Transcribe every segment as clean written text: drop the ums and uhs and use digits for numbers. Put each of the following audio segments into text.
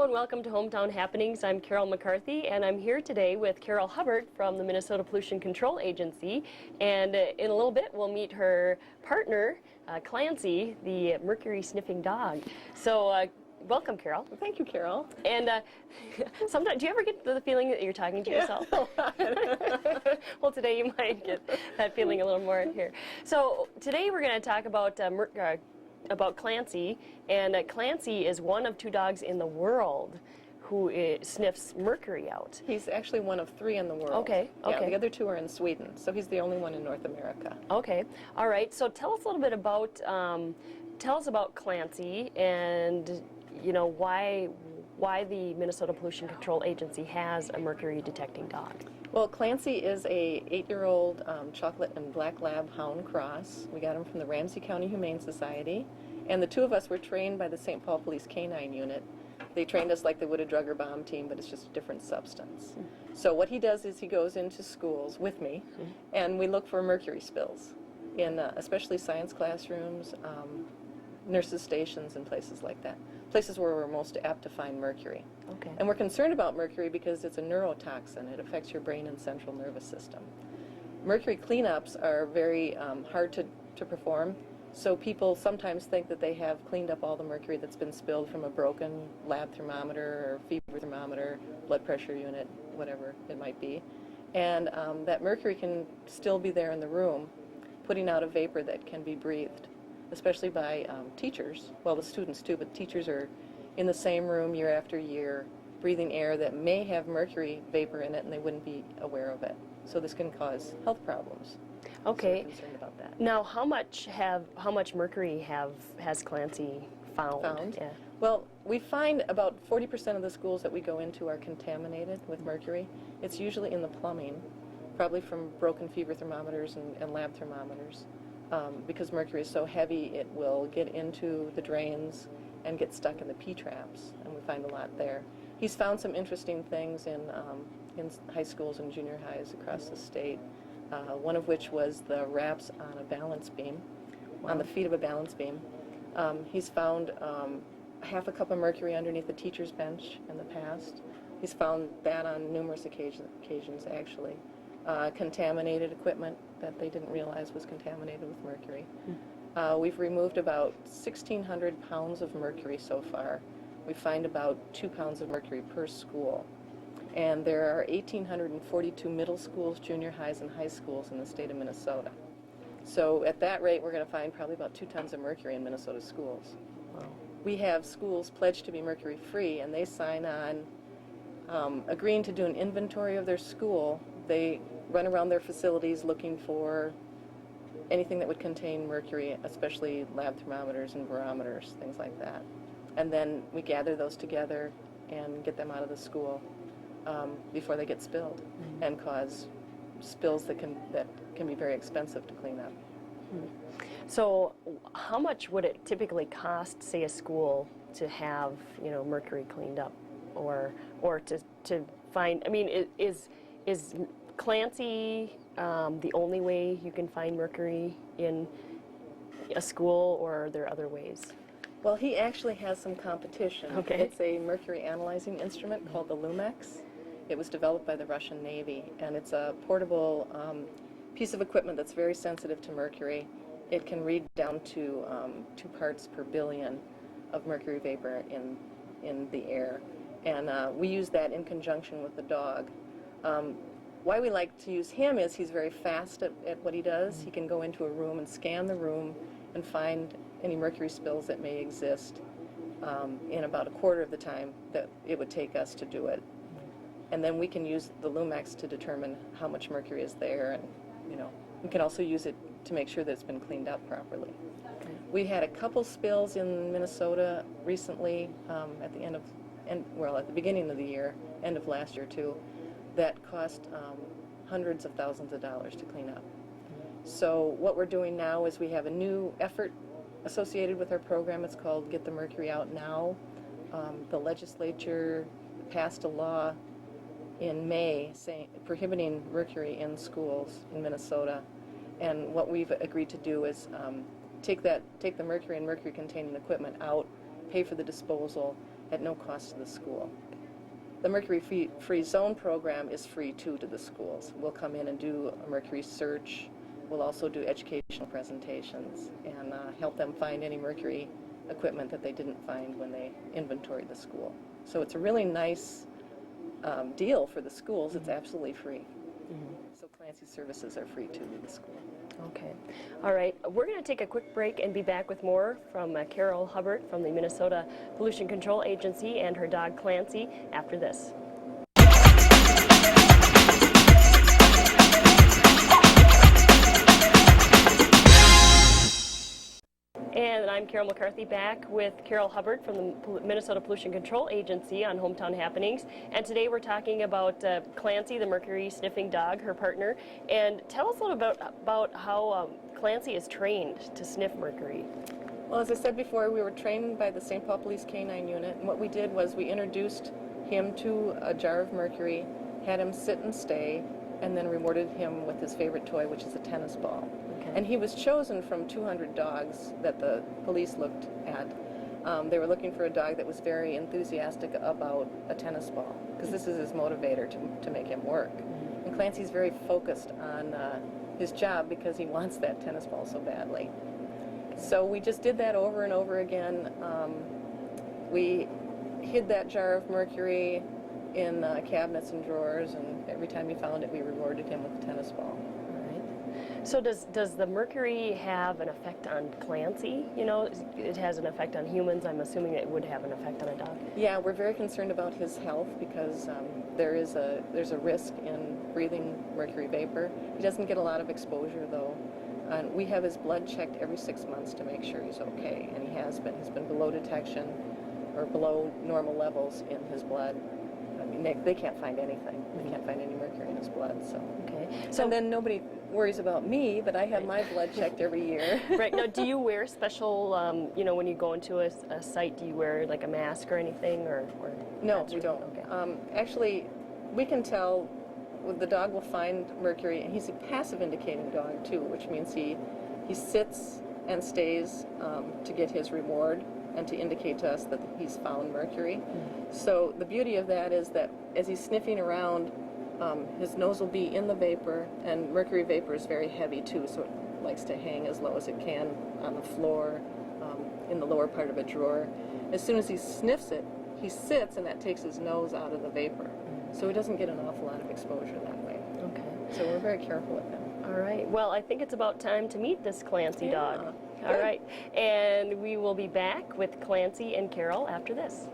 and welcome to Hometown Happenings. I'm Carol McCarthy, and I'm here today with Carol Hubbard from the Minnesota Pollution Control Agency. And in a little bit, we'll meet her partner, Clancy, the Mercury Sniffing dog. So, welcome, Carol. Well, thank you, Carol. And sometimes, do you ever get the feeling that you're talking to yourself? Well, today you might get that feeling a little more here. So today we're going to talk about Clancy, and Clancy is one of 2 dogs in the world who sniffs mercury out. He's actually one of 3 in the world. Okay, okay. Yeah, the other 2 are in Sweden, so he's the only one in North America. Okay, all right. So tell us a little bit about, Clancy, and you know why the Minnesota Pollution Control Agency has a mercury detecting dog. Well, Clancy is a 8-year-old chocolate and black lab hound cross. We got him from the Ramsey County Humane Society, and the 2 of us were trained by the St. Paul Police Canine Unit. They trained us like they would a drug or bomb team, but it's just a different substance. So what he does is he goes into schools with me, and we look for mercury spills in especially science classrooms, nurses' stations, and places like that. Places where we're most apt to find mercury. Okay. And we're concerned about mercury because it's a neurotoxin. It affects your brain and central nervous system. Mercury cleanups are very hard to perform, so people sometimes think that they have cleaned up all the mercury that's been spilled from a broken lab thermometer or fever thermometer, blood pressure unit, whatever it might be. And that mercury can still be there in the room, putting out a vapor that can be breathed, especially by teachers. Well, the students too, but teachers are in the same room year after year, breathing air that may have mercury vapor in it, and they wouldn't be aware of it. So this can cause health problems. Okay. So we're concerned about that. Now, how much mercury has Clancy found? Yeah. Well, we find about 40% of the schools that we go into are contaminated with mercury. It's usually in the plumbing, probably from broken fever thermometers and lab thermometers. Because mercury is so heavy, it will get into the drains and get stuck in the P-traps, and we find a lot there. He's found some interesting things in high schools and junior highs across the state, one of which was the wraps on a balance beam, on the feet of a balance beam. He's found half a cup of mercury underneath the teacher's bench in the past. He's found that on numerous occasions actually. Contaminated equipment that they didn't realize was contaminated with mercury. We've removed about 1,600 pounds of mercury so far. We find about 2 pounds of mercury per school. And there are 1,842 middle schools, junior highs, and high schools in the state of Minnesota. So at that rate, we're going to find probably about 2 tons of mercury in Minnesota schools. Wow. We have schools pledged to be mercury-free, and they sign on agreeing to do an inventory of their school. They run around their facilities looking for anything that would contain mercury, especially lab thermometers and barometers, things like that. And then we gather those together and get them out of the school before they get spilled and cause spills that can be very expensive to clean up. So how much would it typically cost, say, a school to have, mercury cleaned up, or to find, I mean, is Clancy the only way you can find mercury in a school, or are there other ways? Well, he actually has some competition. Okay. It's a mercury analyzing instrument called the Lumex. It was developed by the Russian Navy, and it's a portable piece of equipment that's very sensitive to mercury. It can read down to 2 parts per billion of mercury vapor in the air, and we use that in conjunction with the dog. Why we like to use him is he's very fast at what he does. He can go into a room and scan the room and find any mercury spills that may exist in about a quarter of the time that it would take us to do it. And then we can use the Lumex to determine how much mercury is there, and we can also use it to make sure that it's been cleaned up properly. Okay. We had a couple spills in Minnesota recently at the beginning of the year, end of last year too, that cost hundreds of thousands of dollars to clean up. So what we're doing now is we have a new effort associated with our program. It's called Get the Mercury Out Now. The legislature passed a law in May prohibiting mercury in schools in Minnesota, and what we've agreed to do is take the mercury and mercury-containing equipment out, pay for the disposal, at no cost to the school. The Mercury Free Zone program is free too to the schools. We'll come in and do a mercury search. We'll also do educational presentations and help them find any mercury equipment that they didn't find when they inventoried the school. So it's a really nice deal for the schools. It's absolutely free. So Clancy's services are free too to the school. Okay. All right. We're going to take a quick break and be back with more from Carol Hubbard from the Minnesota Pollution Control Agency and her dog Clancy after this. And I'm Carol McCarthy, back with Carol Hubbard from the Minnesota Pollution Control Agency on Hometown Happenings. And today we're talking about Clancy, the mercury sniffing dog, her partner. And tell us a little bit about how Clancy is trained to sniff mercury. Well, as I said before, we were trained by the St. Paul Police K-9 unit. And what we did was we introduced him to a jar of mercury, had him sit and stay, and then rewarded him with his favorite toy, which is a tennis ball. Okay. And he was chosen from 200 dogs that the police looked at. They were looking for a dog that was very enthusiastic about a tennis ball, because this is his motivator to make him work. And Clancy's very focused on his job because he wants that tennis ball so badly. So we just did that over and over again. We hid that jar of mercury in cabinets and drawers, and every time he found it, we rewarded him with a tennis ball. So does the mercury have an effect on Clancy? You know, it has an effect on humans. I'm assuming it would have an effect on a dog. Yeah, we're very concerned about his health because there's a risk in breathing mercury vapor. He doesn't get a lot of exposure though. And we have his blood checked every 6 months to make sure he's okay, and he has been. He's been below detection or below normal levels in his blood. I mean, they can't find anything. They can't find any mercury in his blood. So okay. So and then nobody worries about me, but I have my blood checked every year. Right. Now, do you wear special, you know, when you go into a site, do you wear like a mask or anything, or no, we don't. Okay. Actually, we can tell. The dog will find mercury, and he's a passive indicating dog too, which means he sits and stays to get his reward and to indicate to us that he's found mercury. So the beauty of that is that as he's sniffing around, his nose will be in the vapor, and mercury vapor is very heavy too, so it likes to hang as low as it can on the floor, in the lower part of a drawer. As soon as he sniffs it, he sits, and that takes his nose out of the vapor. So he doesn't get an awful lot of exposure that way. Okay. So we're very careful with him. All right. Well, I think it's about time to meet this Clancy dog. Good. All right. And we will be back with Clancy and Carol after this.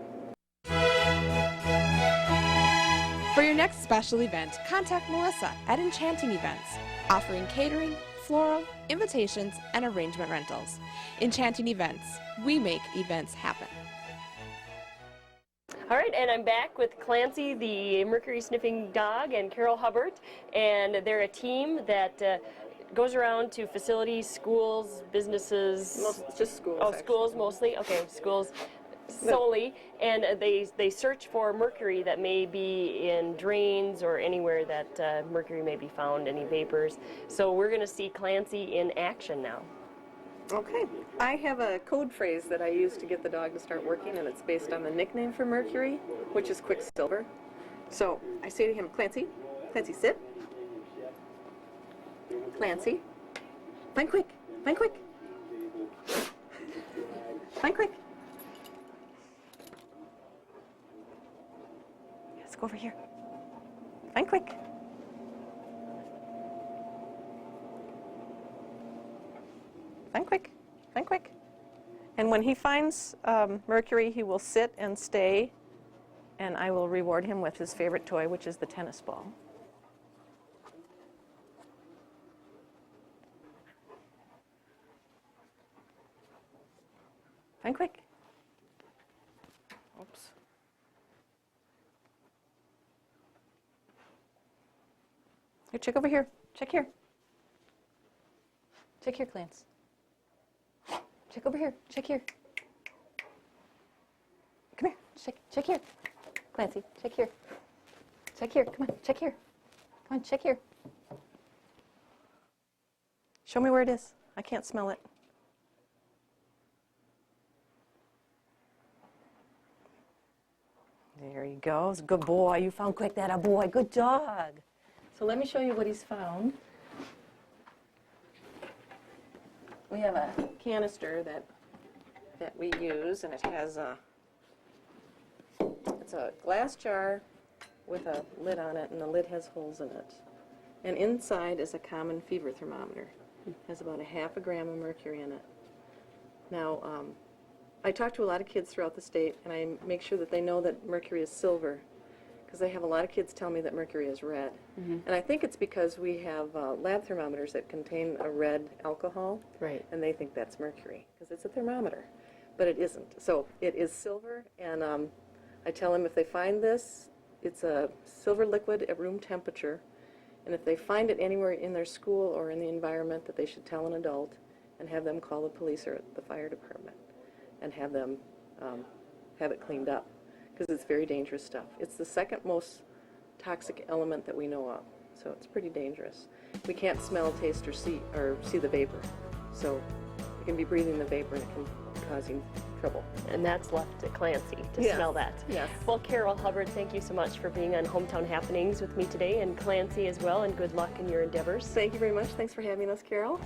For your next special event, contact Melissa at Enchanting Events, offering catering, floral, invitations, and arrangement rentals. Enchanting Events. We make events happen. All right, and I'm back with Clancy, the mercury sniffing dog, and Carol Hubbard, and they're a team that goes around to facilities, schools, businesses. Just schools. Oh, actually. Schools mostly. Okay, schools solely, and they search for mercury that may be in drains or anywhere that mercury may be found, any vapors. So we're going to see Clancy in action now. Okay. I have a code phrase that I use to get the dog to start working, and it's based on the nickname for mercury, which is Quicksilver. So I say to him, Clancy, Clancy, sit. Clancy, find quick, find quick. Find quick. Let's go over here. Find quick. Find quick, find quick. And when he finds mercury, he will sit and stay, and I will reward him with his favorite toy, which is the tennis ball. Find quick. Oops. Here, check over here. Check here. Check here, Clance. Check over here. Check here. Come here. Check here. Clancy, check here. Check here. Come on. Check here. Come on. Check here. Show me where it is. I can't smell it. There he goes. Good boy. You found quick that a boy. Good dog. So let me show you what he's found. We have a canister that we use, and it has it's a glass jar with a lid on it, and the lid has holes in it. And inside is a common fever thermometer. It has about a half a gram of mercury in it. Now, I talk to a lot of kids throughout the state, and I make sure that they know that mercury is silver, because I have a lot of kids tell me that mercury is red. And I think it's because we have lab thermometers that contain a red alcohol, Right. and they think that's mercury, because it's a thermometer, but it isn't. So it is silver, and I tell them if they find this, it's a silver liquid at room temperature, and if they find it anywhere in their school or in the environment, that they should tell an adult and have them call the police or the fire department and have them have it cleaned up, because it's very dangerous stuff. It's the second most toxic element that we know of, so it's pretty dangerous. We can't smell, taste, or see the vapor, so you can be breathing the vapor and it can cause you trouble. And that's left to Clancy to Yes. smell that. Yes. Well, Carol Hubbard, thank you so much for being on Hometown Happenings with me today, and Clancy as well, and good luck in your endeavors. Thank you very much. Thanks for having us, Carol.